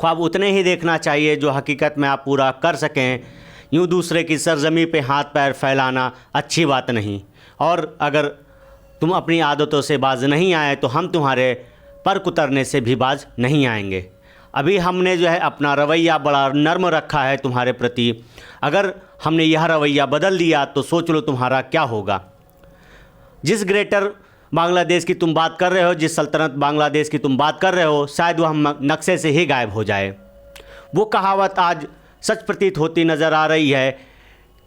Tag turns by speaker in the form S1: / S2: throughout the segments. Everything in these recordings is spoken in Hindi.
S1: ख्वाब उतने ही देखना चाहिए जो हकीकत में आप पूरा कर सकें। यूँ दूसरे की सरजमी पे हाथ पैर फैलाना अच्छी बात नहीं। और अगर तुम अपनी आदतों से बाज नहीं आए तो हम तुम्हारे पर कुतरने से भी बाज नहीं आएंगे। अभी हमने जो है अपना रवैया बड़ा नर्म रखा है तुम्हारे प्रति, अगर हमने यह रवैया बदल दिया तो सोच लो तुम्हारा क्या होगा। जिस ग्रेटर बांग्लादेश की तुम बात कर रहे हो, जिस सल्तनत बांग्लादेश की तुम बात कर रहे हो, शायद वह नक्शे से ही गायब हो जाए। वो कहावत आज सच प्रतीत होती नज़र आ रही है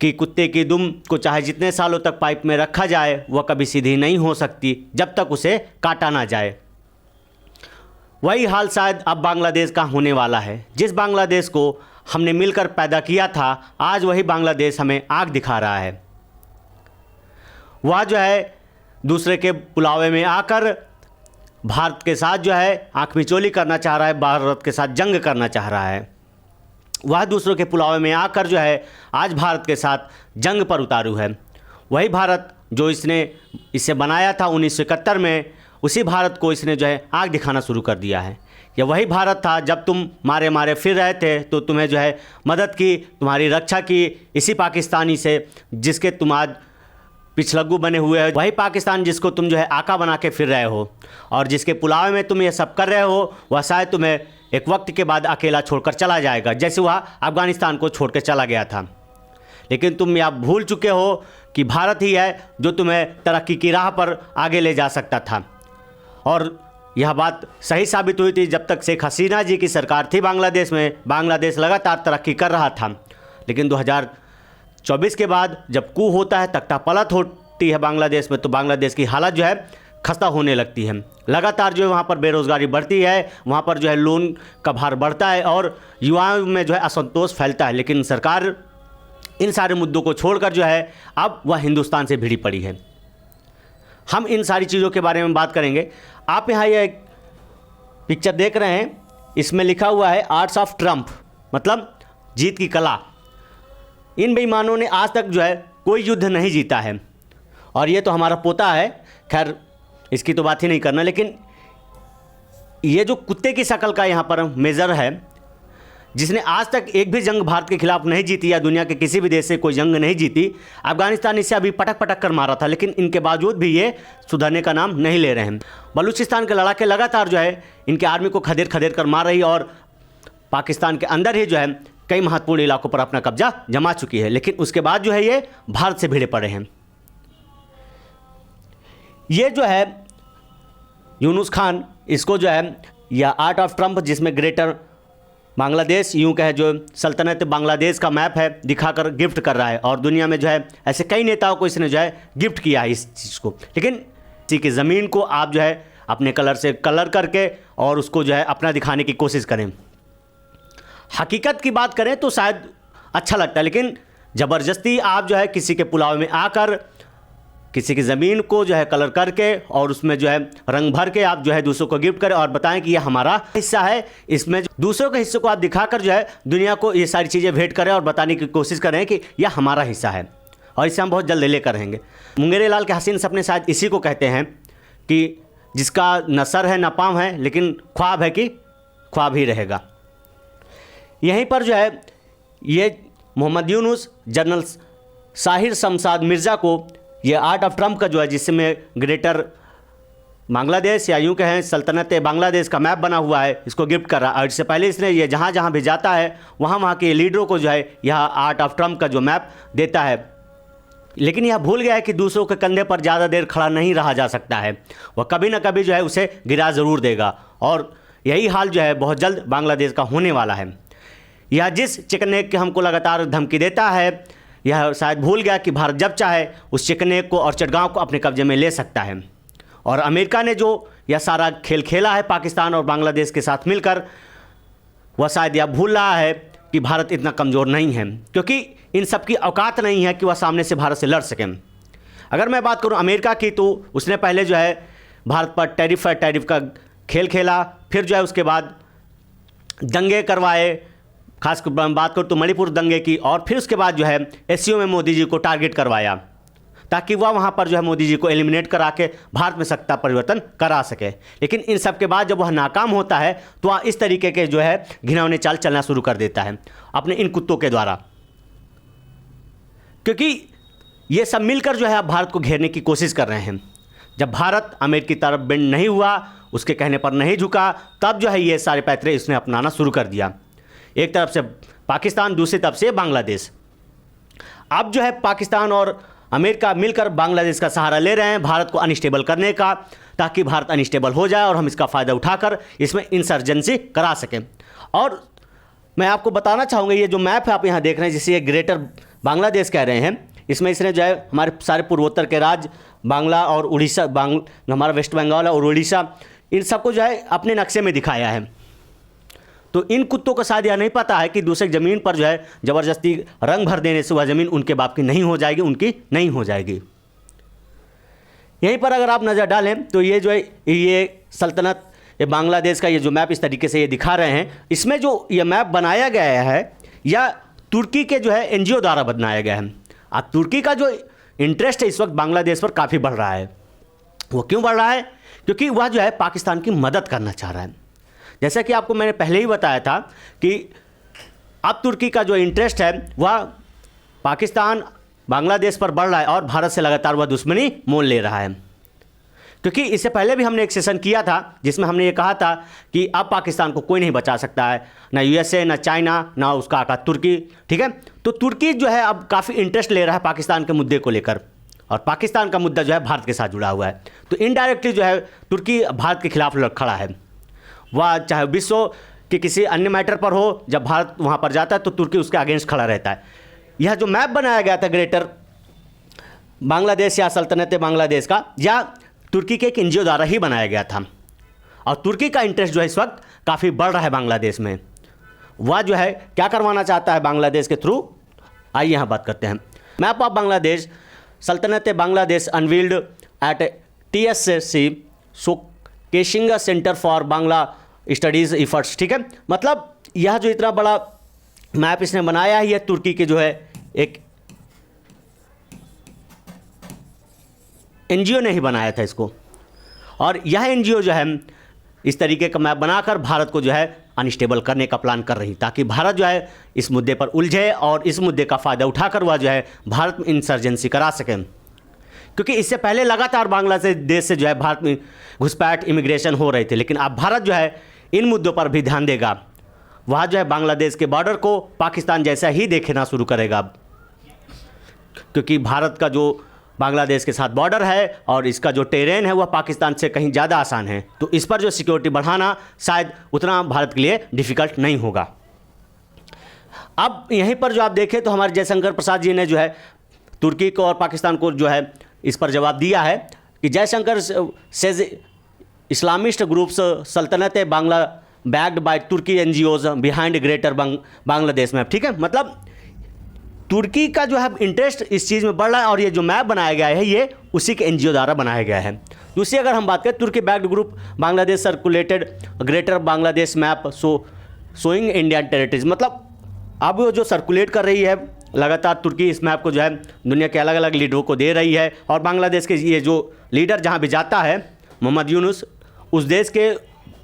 S1: कि कुत्ते की दुम को चाहे जितने सालों तक पाइप में रखा जाए वह कभी सीधी नहीं हो सकती जब तक उसे काटा ना जाए। वही हाल शायद अब बांग्लादेश का होने वाला है। जिस बांग्लादेश को हमने मिलकर पैदा किया था, आज वही बांग्लादेश हमें आग दिखा रहा है। वह जो है दूसरे के पुलावे में आकर भारत के साथ जो है आँख मिचौली करना चाह रहा है, भारत के साथ जंग करना चाह रहा है। वह दूसरों के पुलावे में आकर जो है आज भारत के साथ जंग पर उतारू है। वही भारत जो इसे बनाया था 1971 में, उसी भारत को इसने जो है आग दिखाना शुरू कर दिया है। यह वही भारत था जब तुम मारे मारे फिर रहे थे तो तुम्हें जो है मदद की, तुम्हारी रक्षा की इसी पाकिस्तानी से जिसके तुम आज पिछलग्गू बने हुए हो। वही पाकिस्तान जिसको तुम जो है आका बना के फिर रहे हो और जिसके पुलावे में तुम ये सब कर रहे हो, वह शायद तुम्हें एक वक्त के बाद अकेला छोड़कर चला जाएगा, जैसे वह अफ़गानिस्तान को छोड़ के चला गया था। लेकिन तुम यह भूल चुके हो कि भारत ही है जो तुम्हें तरक्की की राह पर आगे ले जा सकता था। और यह बात सही साबित हुई थी जब तक शेख हसीना जी की सरकार थी बांग्लादेश में। बांग्लादेश लगातार तरक्की कर रहा था, लेकिन 2024 के बाद जब कू होता है, तख्ता पलट होती है बांग्लादेश में, तो बांग्लादेश की हालत जो है खस्ता होने लगती है। लगातार जो है वहाँ पर बेरोज़गारी बढ़ती है, वहाँ पर जो है लोन का भार बढ़ता है और युवाओं में जो है असंतोष फैलता है। लेकिन सरकार इन सारे मुद्दों को छोड़कर जो है अब वह हिंदुस्तान से भिड़ी पड़ी है। हम इन सारी चीज़ों के बारे में बात करेंगे। आप यहाँ ये एक पिक्चर देख रहे हैं, इसमें लिखा हुआ है आर्ट्स ऑफ ट्रम्प, मतलब जीत की कला। इन बेईमानों ने आज तक जो है कोई युद्ध नहीं जीता है और ये तो हमारा पोता है, खैर इसकी तो बात ही नहीं करना। लेकिन ये जो कुत्ते की शक्ल का यहाँ पर मेज़र है, जिसने आज तक एक भी जंग भारत के खिलाफ नहीं जीती या दुनिया के किसी भी देश से कोई जंग नहीं जीती, अफगानिस्तान इससे अभी पटक पटक कर मारा था, लेकिन इनके बावजूद भी ये सुधरने का नाम नहीं ले रहे हैं। बलूचिस्तान के लड़ाके लगातार जो है इनके आर्मी को खदेड़ खदेड़ कर मार रही और पाकिस्तान के अंदर ही जो है कई महत्वपूर्ण इलाकों पर अपना कब्जा जमा चुकी है। लेकिन उसके बाद जो है ये भारत से भिड़े पड़े हैं। ये जो है यूनुस खान, इसको जो है यह आर्ट ऑफ ट्रम्प, जिसमें ग्रेटर बांग्लादेश यूँ कहे जो सल्तनत बांग्लादेश का मैप है, दिखाकर गिफ्ट कर रहा है। और दुनिया में जो है ऐसे कई नेताओं को इसने जो है गिफ्ट किया है इस चीज़ को। लेकिन इसी की ज़मीन को आप जो है अपने कलर से कलर करके और उसको जो है अपना दिखाने की कोशिश करें। हकीकत की बात करें तो शायद अच्छा लगता है, लेकिन ज़बरदस्ती आप जो है किसी के पुलाव में आकर किसी की ज़मीन को जो है कलर करके और उसमें जो है रंग भर के आप जो है दूसरों को गिफ्ट करें और बताएं कि यह हमारा हिस्सा है। इसमें दूसरों के हिस्से को आप दिखाकर जो है दुनिया को ये सारी चीज़ें भेंट करें और बताने की कोशिश करें कि यह हमारा हिस्सा है और इसे हम बहुत जल्द लेकर रहेंगे। मुंगेरी लाल के हसीन सपने शायद इसी को कहते हैं कि जिसका न सर है न पाँव है, लेकिन ख्वाब है कि ख्वाब ही रहेगा। यहीं पर जो है ये मोहम्मद यूनुस जनरल साहिर शमशाद मिर्ज़ा को ये आर्ट ऑफ ट्रम्प का जो है, जिसमें ग्रेटर बांग्लादेश या यूँ कहें सल्तनत बांग्लादेश का मैप बना हुआ है, इसको गिफ्ट कर रहा है। और इससे पहले इसने ये जहाँ जहाँ भी जाता है वहाँ के लीडरों को जो है यह आर्ट ऑफ ट्रम्प का जो मैप देता है। लेकिन यह भूल गया है कि दूसरों के कंधे पर ज़्यादा देर खड़ा नहीं रहा जा सकता है, वह कभी ना कभी जो है उसे गिरा ज़रूर देगा। और यही हाल जो है बहुत जल्द बांग्लादेश का होने वाला है। यह जिस चिकन नेक के हमको लगातार धमकी देता है, यह शायद भूल गया कि भारत जब चाहे उस चिकन नेक को और चटगांव को अपने कब्जे में ले सकता है। और अमेरिका ने जो यह सारा खेल खेला है पाकिस्तान और बांग्लादेश के साथ मिलकर, वह शायद यह भूल रहा है कि भारत इतना कमज़ोर नहीं है, क्योंकि इन सब की औकात नहीं है कि वह सामने से भारत से लड़ सकें। अगर मैं बात करूं अमेरिका की, तो उसने पहले जो है भारत पर टैरिफ का खेल खेला, फिर जो है उसके बाद दंगे करवाए, खासकर बात करूँ तो मणिपुर दंगे की, और फिर उसके बाद जो है एससीओ में मोदी जी को टारगेट करवाया। ताकि वह वहाँ पर जो है मोदी जी को एलिमिनेट करा के भारत में सत्ता परिवर्तन करा सके। लेकिन इन सब के बाद जब वह नाकाम होता है तो वह इस तरीके के जो है घिनौने चाल चलना शुरू कर देता है अपने इन कुत्तों के द्वारा, क्योंकि ये सब मिलकर जो है अब भारत को घेरने की कोशिश कर रहे हैं। जब भारत अमेरिका की तरफ बेंड नहीं हुआ, उसके कहने पर नहीं झुका, तब जो है ये सारे पैतरे इसने अपनाना शुरू कर दिया। एक तरफ से पाकिस्तान, दूसरी तरफ से बांग्लादेश। अब जो है पाकिस्तान और अमेरिका मिलकर बांग्लादेश का सहारा ले रहे हैं भारत को अनस्टेबल करने का, ताकि भारत अनस्टेबल हो जाए और हम इसका फ़ायदा उठाकर इसमें इंसर्जेंसी करा सकें। और मैं आपको बताना चाहूँगा, ये जो मैप है आप यहाँ देख रहे हैं, जिसे ये ग्रेटर बांग्लादेश कह रहे हैं, इसमें इसने जो है हमारे सारे पूर्वोत्तर के राज्य बांग्ला और उड़ीसा, हमारा वेस्ट बंगाल और उड़ीसा, इन सबको जो है अपने नक्शे में दिखाया है। तो इन कुत्तों को शायद यह नहीं पता है कि दूसरे ज़मीन पर जो है ज़बरदस्ती रंग भर देने से वह ज़मीन उनके बाप की नहीं हो जाएगी, उनकी नहीं हो जाएगी। यहीं पर अगर आप नज़र डालें तो ये जो है ये सल्तनत, ये बांग्लादेश का ये जो मैप इस तरीके से ये दिखा रहे हैं, इसमें जो ये मैप बनाया गया है या तुर्की के जो है एनजीओ द्वारा बनाया गया है। अब तुर्की का जो इंटरेस्ट है इस वक्त बांग्लादेश पर काफ़ी बढ़ रहा है। वो क्यों बढ़ रहा है? क्योंकि वह जो है पाकिस्तान की मदद करना चाह रहा है। जैसा कि आपको मैंने पहले ही बताया था कि अब तुर्की का जो इंटरेस्ट है वह पाकिस्तान, बांग्लादेश पर बढ़ रहा है और भारत से लगातार वह दुश्मनी मोल ले रहा है। क्योंकि इससे पहले भी हमने एक सेशन किया था जिसमें हमने ये कहा था कि अब पाकिस्तान को कोई नहीं बचा सकता है, ना यूएसए, ना चाइना, ना उसका आका तुर्की। ठीक है, तो तुर्की जो है अब काफ़ी इंटरेस्ट ले रहा है पाकिस्तान के मुद्दे को लेकर, और पाकिस्तान का मुद्दा जो है भारत के साथ जुड़ा हुआ है। तो इनडायरेक्टली जो है तुर्की भारत के खिलाफ खड़ा है। वह चाहे विश्व के किसी अन्य मैटर पर हो, जब भारत वहाँ पर जाता है तो तुर्की उसके अगेंस्ट खड़ा रहता है। यह जो मैप बनाया गया था ग्रेटर बांग्लादेश या सल्तनत बांग्लादेश का, या तुर्की के एक एनजीओ द्वारा ही बनाया गया था। और तुर्की का इंटरेस्ट जो है इस वक्त काफ़ी बढ़ रहा है बांग्लादेश में। वह जो है क्या करवाना चाहता है बांग्लादेश के थ्रू, आइए यहाँ बात करते हैं। Map of Bangladesh, Sultanat Bangladesh unveiled at TSC showcasing center for Bangla studies efforts. ठीक है, मतलब यह जो इतना बड़ा मैप इसने बनाया है, यह तुर्की के जो है एक एनजीओ ने ही बनाया था इसको। और यह एनजीओ जो है इस तरीके का मैप बनाकर भारत को जो है अनस्टेबल करने का प्लान कर रही, ताकि भारत जो है इस मुद्दे पर उलझे और इस मुद्दे का फ़ायदा उठाकर वह जो है भारत में इंसर्जेंसी करा सकें। क्योंकि इससे पहले लगातार बांग्लादेश से जो है भारत में घुसपैठ, इमिग्रेशन हो रहे थे, लेकिन अब भारत जो है इन मुद्दों पर भी ध्यान देगा। वह जो है बांग्लादेश के बॉर्डर को पाकिस्तान जैसा ही देखना शुरू करेगा अब, क्योंकि भारत का जो बांग्लादेश के साथ बॉर्डर है और इसका जो टेरेन है वह पाकिस्तान से कहीं ज़्यादा आसान है, तो इस पर जो सिक्योरिटी बढ़ाना शायद उतना भारत के लिए डिफ़िकल्ट नहीं होगा। अब यहीं पर जो आप देखें तो हमारे जयशंकर प्रसाद जी ने जो है तुर्की को और पाकिस्तान को जो है इस पर जवाब दिया है कि Jaishankar says Islamist groups Sultanat Bangla backed by Turkey NGOs behind greater Bangladesh map. ठीक है, मतलब तुर्की का जो है इंटरेस्ट इस चीज़ में बढ़ रहा है, और ये जो मैप बनाया गया है ये उसी के एनजीओ द्वारा बनाया गया है। दूसरी अगर हम बात करें, Turkey backed group Bangladesh circulated greater Bangladesh map showing Indian territories, मतलब अब वो जो सर्कुलेट कर रही है लगातार तुर्की इस मैप को जो है दुनिया के अलग अलग लीडरों को दे रही है, और बांग्लादेश के ये जो लीडर जहाँ भी जाता है, मोहम्मद यूनुस, उस देश के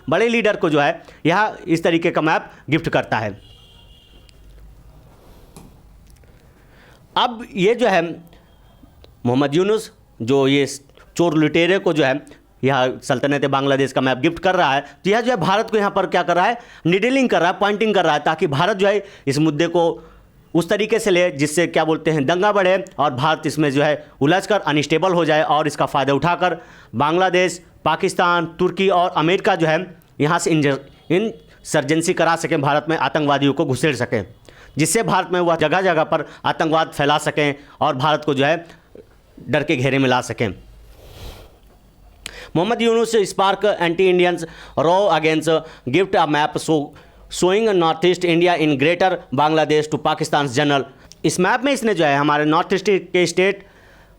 S1: बड़े लीडर को जो है यह इस तरीके का मैप गिफ्ट करता है। अब ये जो है मोहम्मद यूनुस जो ये चोर लुटेरे को जो है यह सल्तनत बांग्लादेश का मैप गिफ्ट कर रहा है, तो यह जो है भारत को यहाँ पर क्या कर रहा है, निडलिंग कर रहा है, पॉइंटिंग कर रहा है, ताकि भारत जो है इस मुद्दे को उस तरीके से ले जिससे क्या बोलते हैं दंगा बढ़े और भारत इसमें जो है उलझकर अनस्टेबल हो जाए, और इसका फ़ायदा उठाकर बांग्लादेश, पाकिस्तान, तुर्की और अमेरिका जो है यहाँ से इंसर्जेंसी करा सकें, भारत में आतंकवादियों को घुसेड़ सकें, जिससे भारत में वह जगह जगह पर आतंकवाद फैला सकें और भारत को जो है डर के घेरे में ला सकें। Mohammad Yunus spark anti Indians row against gift a map showing north east India in greater Bangladesh to Pakistan general. इस मैप में इसने जो है हमारे नॉर्थ ईस्ट के स्टेट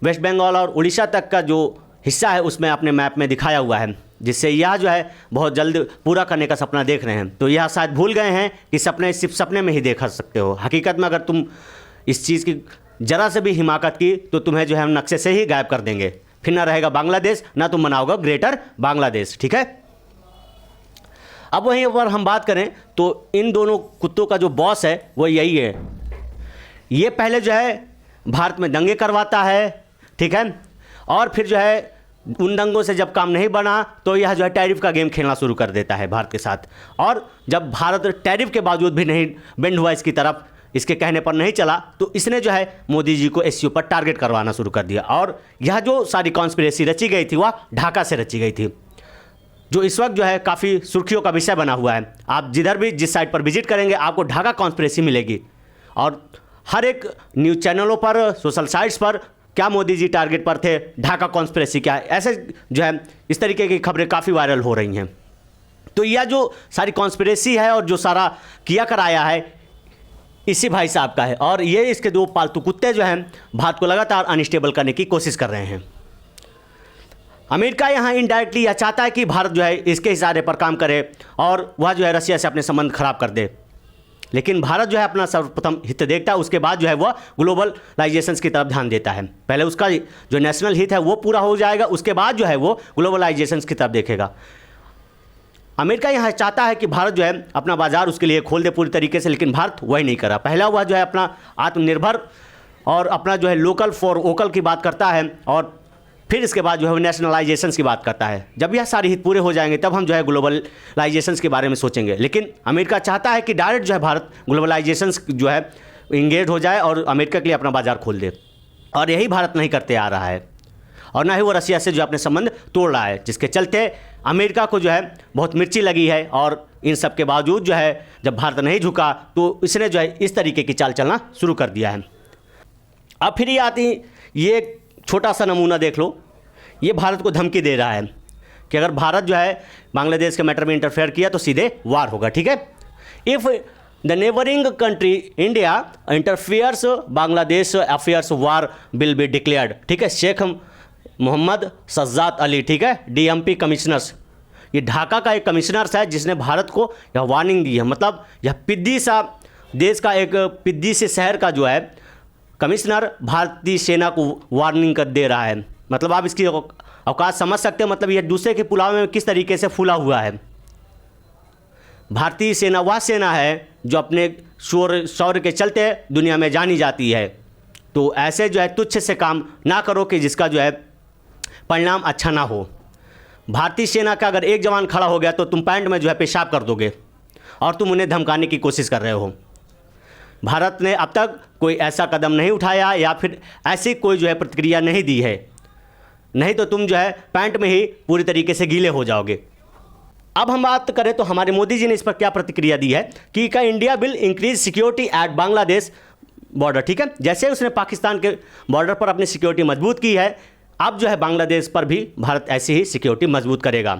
S1: वेस्ट बंगाल और उड़ीसा तक का जो हिस्सा है उसमें अपने मैप में दिखाया हुआ है, जिससे यह जो है बहुत जल्द पूरा करने का सपना देख रहे हैं। तो यह शायद भूल गए हैं कि सपने सिर्फ सपने में ही देख सकते हो, हकीकत में अगर तुम इस चीज़ की ज़रा से भी हिमाकत की तो तुम्हें जो है हम नक्शे से ही गायब कर देंगे, फिर ना रहेगा बांग्लादेश, ना तुम बनाओगे ग्रेटर बांग्लादेश। ठीक है। अब वहीं पर हम बात करें तो इन दोनों कुत्तों का जो बॉस है वो यही है। ये पहले जो है भारत में दंगे करवाता है, ठीक है, और फिर जो है उन दंगों से जब काम नहीं बना तो यह जो है टैरिफ का गेम खेलना शुरू कर देता है भारत के साथ। और जब भारत टैरिफ के बावजूद भी नहीं बेंड हुआ इसकी तरफ, इसके कहने पर नहीं चला, तो इसने जो है मोदी जी को एससीओ पर टारगेट करवाना शुरू कर दिया। और यह जो सारी कॉन्स्पिरेसी रची गई थी वह ढाका से रची गई थी, जो इस वक्त जो है काफ़ी सुर्खियों का विषय बना हुआ है। आप जिधर भी जिस साइट पर विजिट करेंगे आपको ढाका कॉन्स्पिरेसी मिलेगी, और हर एक न्यूज़ चैनलों पर, सोशल साइट्स पर क्या मोदी जी टारगेट पर थे, ढाका कॉन्स्पिरेसी क्या, ऐसे जो है इस तरीके की खबरें काफ़ी वायरल हो रही हैं। तो यह जो सारी कॉन्स्पिरेसी है और जो सारा किया कराया है इसी भाई साहब का है, और ये इसके दो पालतू कुत्ते जो हैं भारत को लगातार अनस्टेबल करने की कोशिश कर रहे हैं। अमेरिका यहाँ इनडायरेक्टली यह चाहता है कि भारत जो है इसके इशारे पर काम करे और वह जो है रशिया से अपने संबंध खराब कर दे, लेकिन भारत जो है अपना सर्वप्रथम हित देखता है, उसके बाद जो है वह ग्लोबलाइजेशंस की तरफ ध्यान देता है। पहले उसका जो नेशनल हित है वो पूरा हो जाएगा, उसके बाद जो है वो ग्लोबलाइजेशंस की तरफ देखेगा। अमेरिका यहाँ चाहता है कि भारत जो है अपना बाजार उसके लिए खोल दे पूरी तरीके से, लेकिन भारत वही नहीं करा। पहला वह जो है अपना आत्मनिर्भर और अपना जो है लोकल फॉर वोकल की बात करता है, और फिर इसके बाद जो है वो नेशनलाइजेशंस की बात करता है। जब यह सारे हित पूरे हो जाएंगे तब हम जो है ग्लोबलाइजेशंस के बारे में सोचेंगे। लेकिन अमेरिका चाहता है कि डायरेक्ट जो है भारत ग्लोबलाइजेशंस जो है इंगेज हो जाए और अमेरिका के लिए अपना बाजार खोल दे, और यही भारत नहीं करते आ रहा है, और ना ही वो रशिया से जो अपने संबंध तोड़ रहा है, जिसके चलते अमेरिका को जो है बहुत मिर्ची लगी है। और इन सब के बावजूद जो है जब भारत नहीं झुका तो इसने जो है इस तरीके की चाल चलना शुरू कर दिया है। अब फिर ये आती, ये छोटा सा नमूना देख लो, ये भारत को धमकी दे रहा है कि अगर भारत जो है बांग्लादेश के मैटर में इंटरफेयर किया तो सीधे वार होगा। ठीक है। If the neighbouring country India interferes Bangladesh affairs war will be declared. ठीक है। शेख मोहम्मद सज्जाद अली, ठीक है, डीएमपी कमिश्नर्स, ये ढाका का एक कमिश्नर्स है जिसने भारत को यह वार्निंग दी है। मतलब यह पिद्दी सा देश का एक पिद्दी से शहर का जो है कमिश्नर भारतीय सेना को वार्निंग कर दे रहा है। मतलब आप इसकी औकात समझ सकते हैं, मतलब यह दूसरे के पुलाव में किस तरीके से फूला हुआ है। भारतीय सेना वह सेना है जो अपने शौर्य के चलते दुनिया में जानी जाती है। तो ऐसे जो है तुच्छ से काम ना करो कि जिसका जो है परिणाम अच्छा ना हो। भारतीय सेना का अगर एक जवान खड़ा हो गया तो तुम पैंट में जो है पेशाब कर दोगे, और तुम उन्हें धमकाने की कोशिश कर रहे हो। भारत ने अब तक कोई ऐसा कदम नहीं उठाया या फिर ऐसी कोई जो है प्रतिक्रिया नहीं दी है, नहीं तो तुम जो है पैंट में ही पूरी तरीके से गीले हो जाओगे। अब हम बात करें तो हमारे मोदी जी ने इस पर क्या प्रतिक्रिया दी है कि का India will increase security eight Bangladesh border. ठीक है। जैसे उसने पाकिस्तान के बॉर्डर पर अपनी सिक्योरिटी मजबूत की है, अब जो है बांग्लादेश पर भी भारत ऐसी ही सिक्योरिटी मजबूत करेगा,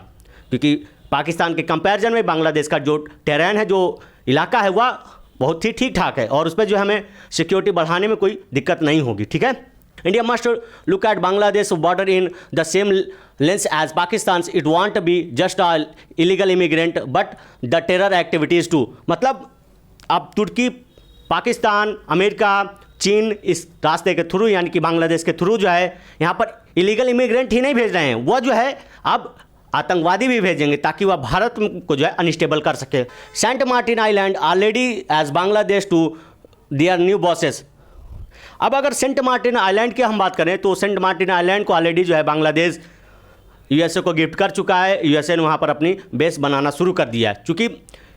S1: क्योंकि पाकिस्तान के कंपैरिजन में बांग्लादेश का जो टेरेन है, जो इलाका है, वह बहुत ही ठीक ठाक है और उस पर जो हमें सिक्योरिटी बढ़ाने में कोई दिक्कत नहीं होगी। ठीक है। India must look at Bangladesh border in the same lens as Pakistan. It won't be just a illegal immigrant but the terror activities too. मतलब अब तुर्की, पाकिस्तान, अमेरिका, चीन इस रास्ते के थ्रू यानी कि बांग्लादेश के थ्रू जो है यहाँ पर इलीगल इमिग्रेंट ही नहीं भेज रहे हैं, वह जो है अब आतंकवादी भी भेजेंगे ताकि वह भारत को जो है अनस्टेबल कर सके। Saint Martin Island already as Bangladesh to their new bosses. अब अगर सेंट मार्टिन आइलैंड की हम बात करें तो सेंट मार्टिन आइलैंड को ऑलरेडी जो है बांग्लादेश यूएसए को गिफ्ट कर चुका है। यूएसए ने वहाँ पर अपनी बेस बनाना शुरू कर दिया है, चूँकि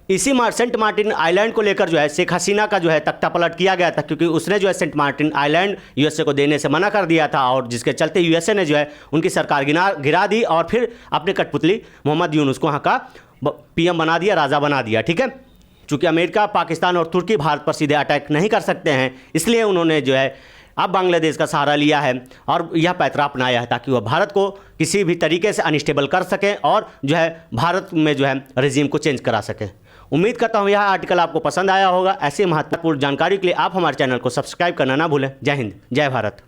S1: इसी सेंट मार्टिन आइलैंड को लेकर जो है शेख हसीना का जो है तख्ता पलट किया गया था, क्योंकि उसने जो है सेंट मार्टिन आइलैंड यूएसए को देने से मना कर दिया था, और जिसके चलते यूएसए ने जो है उनकी सरकार गिरा दी और फिर अपने कठपुतली मोहम्मद यूनुस को वहाँ का पीएम बना दिया, राजा बना दिया। ठीक है। चूँकि अमेरिका, पाकिस्तान और तुर्की भारत पर सीधे अटैक नहीं कर सकते हैं, इसलिए उन्होंने जो है अब बांग्लादेश का सहारा लिया है और यह पैतरा अपनाया है ताकि वह भारत को किसी भी तरीके से अनस्टेबल कर सकें और जो है भारत में जो है रजीम को चेंज करा सकें। उम्मीद करता हूँ यह आर्टिकल आपको पसंद आया होगा। ऐसी महत्वपूर्ण जानकारी के लिए आप हमारे चैनल को सब्सक्राइब करना ना भूलें। जय हिंद, जय भारत।